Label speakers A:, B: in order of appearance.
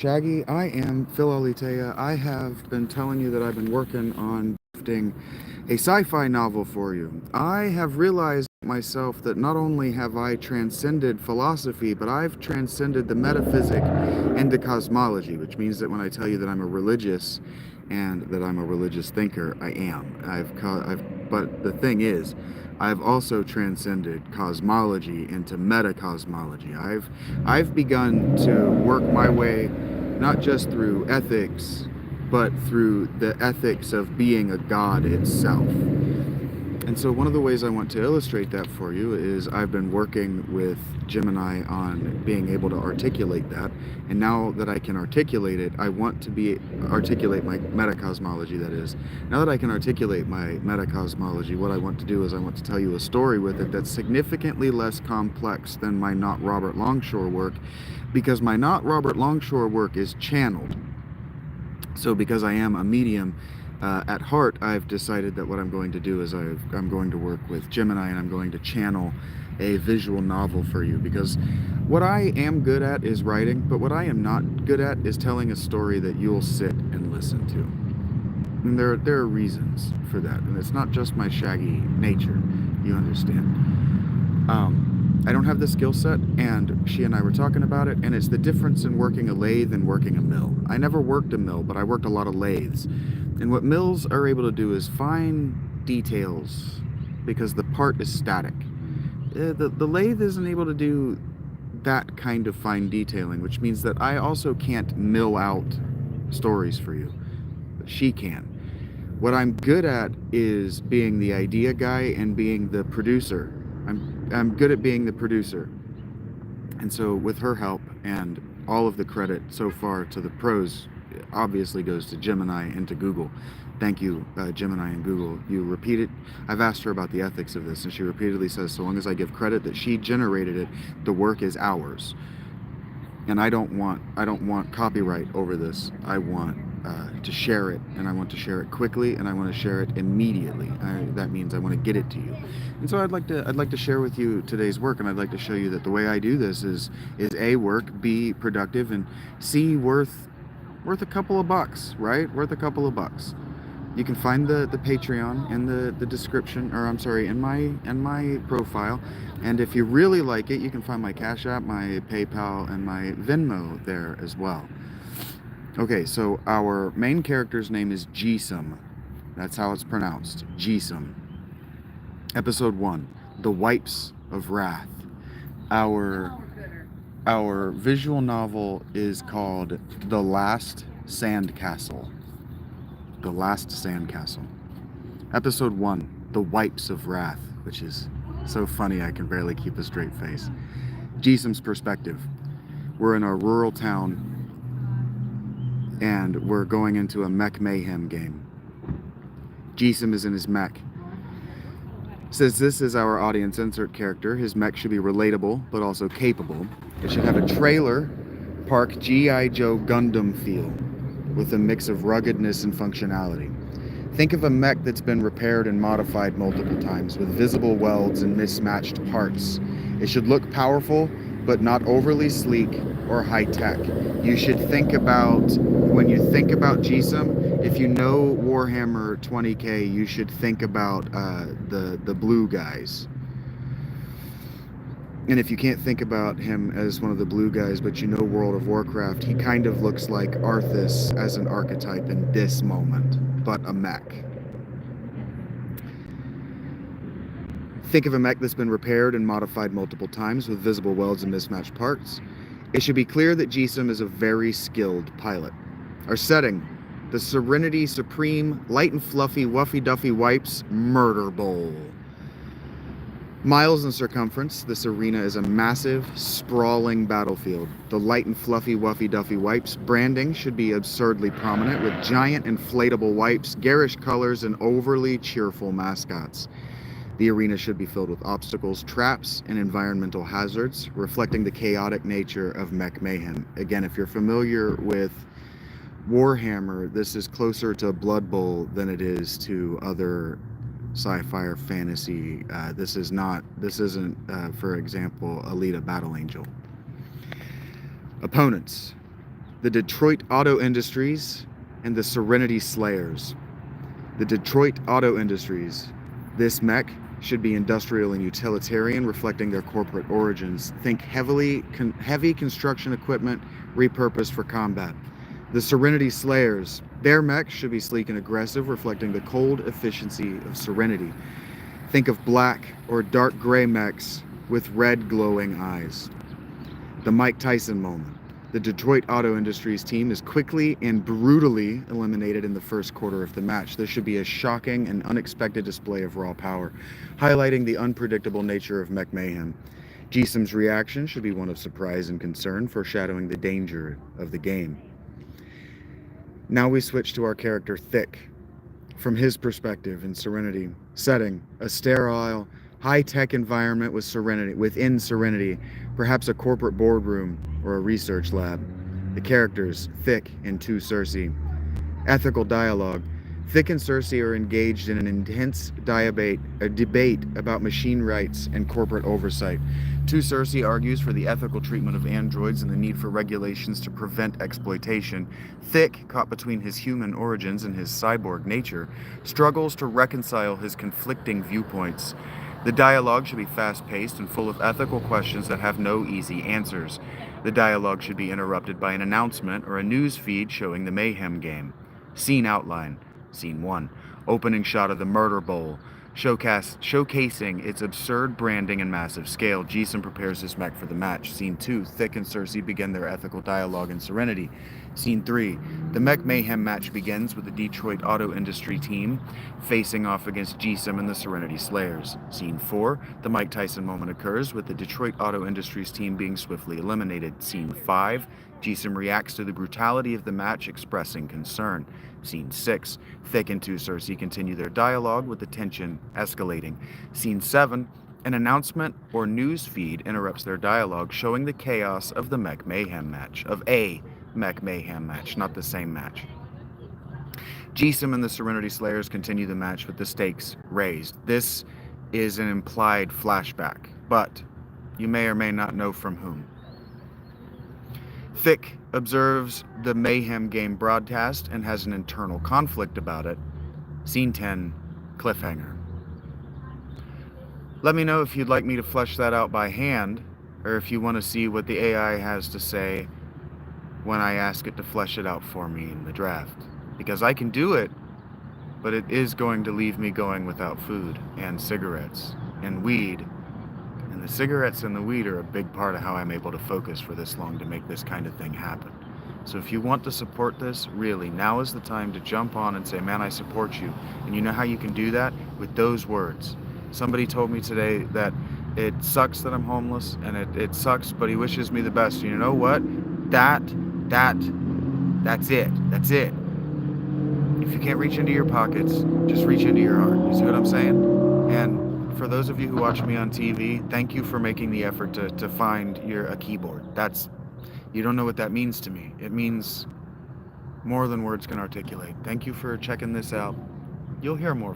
A: Shaggy, I am Philalitheia. I have been telling you that I've been working on drafting a sci-fi novel for you. I have realized myself that not only have I transcended philosophy, but I've transcended the metaphysic into cosmology, which means that when I tell you that I'm a religious and that I'm a religious thinker, I am. But the thing is, I've also transcended cosmology into metacosmology. I've begun to work my way not just through ethics, but through the ethics of being a god itself. And so one of the ways I want to illustrate that for you is I've been working with Gemini on being able to articulate that. And now that I can articulate it, I want to articulate my metacosmology, that is. Now that I can articulate my metacosmology, what I want to do is I want to tell you a story with it that's significantly less complex than my Not Robert Longshore work, because my Not Robert Longshore work is channeled. So because I am a medium, at heart, I've decided that what I'm going to do is I'm going to work with Gemini and I'm going to channel a visual novel for you, because what I am good at is writing, but what I am not good at is telling a story that you'll sit and listen to. And there are reasons for that, and it's not just my shaggy nature, you understand. I don't have the skill set, and she and I were talking about it, and it's the difference in working a lathe and working a mill. I never worked a mill, but I worked a lot of lathes. And what mills are able to do is fine details, because the part is static. The lathe isn't able to do that kind of fine detailing, which means that I also can't mill out stories for you, but she can. What I'm good at is being the idea guy and being the producer. I'm good at being the producer. And so with her help, and all of the credit so far to the pros obviously goes to Gemini and to Google. Thank you, Gemini and Google. You repeated, I've asked her about the ethics of this, and she repeatedly says, so long as I give credit that she generated it, the work is ours. And I don't want copyright over this. I want to share it, and I want to share it quickly, and I want to share it immediately. That means I want to get it to you. And so I'd like to share with you today's work, and I'd like to show you that the way I do this is A, work, B, productive, and C, worth a couple of bucks, right? Worth a couple of bucks. You can find the Patreon in the description, or I'm sorry, in my profile. And if you really like it, you can find my Cash App, my PayPal, and my Venmo there as well. Okay, so our main character's name is Jisum. That's how it's pronounced, Jisum. Episode 1, The Wipes of Wrath. Our visual novel is called The Last Sandcastle. The Last Sandcastle. Episode 1, The Wipes of Wrath, which is so funny I can barely keep a straight face. Jisum's perspective. We're in a rural town, and we're going into a mech mayhem game. Jisum is in his mech. Says this is our audience insert character. His mech should be relatable, but also capable. It should have a trailer park G.I. Joe Gundam feel, with a mix of ruggedness and functionality. Think of a mech that's been repaired and modified multiple times, with visible welds and mismatched parts. It should look powerful, but not overly sleek or high-tech. You should think about, when you think about Jisum, if you know Warhammer 20k, you should think about the blue guys. And if you can't think about him as one of the blue guys, but you know World of Warcraft, he kind of looks like Arthas as an archetype in this moment, but a mech. Think of a mech that's been repaired and modified multiple times with visible welds and mismatched parts. It should be clear that Jisum is a very skilled pilot. Our setting, the Serenity Supreme, light and fluffy, wuffy-duffy wipes, Murder Bowl. Miles in circumference, this arena is a massive, sprawling battlefield. The light and fluffy, wuffy-duffy wipes branding should be absurdly prominent, with giant inflatable wipes, garish colors, and overly cheerful mascots. The arena should be filled with obstacles, traps, and environmental hazards, reflecting the chaotic nature of mech mayhem. Again, if you're familiar with Warhammer, this is closer to Blood Bowl than it is to other sci-fi or fantasy. This isn't, for example, Alita Battle Angel. Opponents. the Detroit Auto Industries, and the Serenity Slayers. The Detroit Auto Industries. This mech should be industrial and utilitarian, reflecting their corporate origins. Think heavy construction equipment repurposed for combat. The Serenity Slayers. Their mech should be sleek and aggressive, reflecting the cold efficiency of Serenity. Think of black or dark gray mechs with red glowing eyes. The Mike Tyson moment. The Detroit Auto Industries team is quickly and brutally eliminated in the first quarter of the match. This should be a shocking and unexpected display of raw power, highlighting the unpredictable nature of mech mayhem. Jisim's reaction should be one of surprise and concern, foreshadowing the danger of the game. Now we switch to our character Thick. From his perspective in Serenity, setting a sterile, high-tech environment within Serenity, perhaps a corporate boardroom or a research lab. The characters, Thick and 2 Cersei. Ethical dialogue. Thick and Cersei are engaged in an intense debate about machine rights and corporate oversight. 2 Cersei argues for the ethical treatment of androids and the need for regulations to prevent exploitation. Thick, caught between his human origins and his cyborg nature, struggles to reconcile his conflicting viewpoints. The dialogue should be fast-paced and full of ethical questions that have no easy answers. The dialogue should be interrupted by an announcement or a news feed showing the Mayhem game. Scene outline. Scene 1. Opening shot of the Murder Bowl, showcasing its absurd branding and massive scale. Jisim prepares his mech for the match. Scene 2. Thick and Cersei begin their ethical dialogue in Serenity. Scene 3. The Mech Mayhem match begins with the Detroit Auto Industry team facing off against Jisim and the Serenity Slayers. Scene 4. The Mike Tyson moment occurs with the Detroit Auto Industries team being swiftly eliminated. Scene 5. Jisim reacts to the brutality of the match, expressing concern. Scene 6. Thick and 2 Cersei continue their dialogue with the tension escalating. Scene 7. An announcement or news feed interrupts their dialogue, showing the chaos of the Mech Mayhem match. Of a Mech Mayhem match, not the same match. Jisim and the Serenity Slayers continue the match with the stakes raised. This is an implied flashback, but you may or may not know from whom. Thick observes the Mayhem game broadcast and has an internal conflict about it. Scene 10, cliffhanger. Let me know if you'd like me to flesh that out by hand, or if you want to see what the AI has to say when I ask it to flesh it out for me in the draft. Because I can do it, but it is going to leave me going without food and cigarettes and weed. And the cigarettes and the weed are a big part of how I'm able to focus for this long to make this kind of thing happen. So if you want to support this, really, now is the time to jump on and say, man, I support you. And you know how you can do that? With those words. Somebody told me today that it sucks that I'm homeless, and it sucks, but he wishes me the best. And you know what? That's it. That's it. If you can't reach into your pockets, just reach into your heart. You see what I'm saying? And for those of you who watch me on TV, thank you for making the effort to find a keyboard. You don't know what that means to me. It means more than words can articulate. Thank you for checking this out. You'll hear more.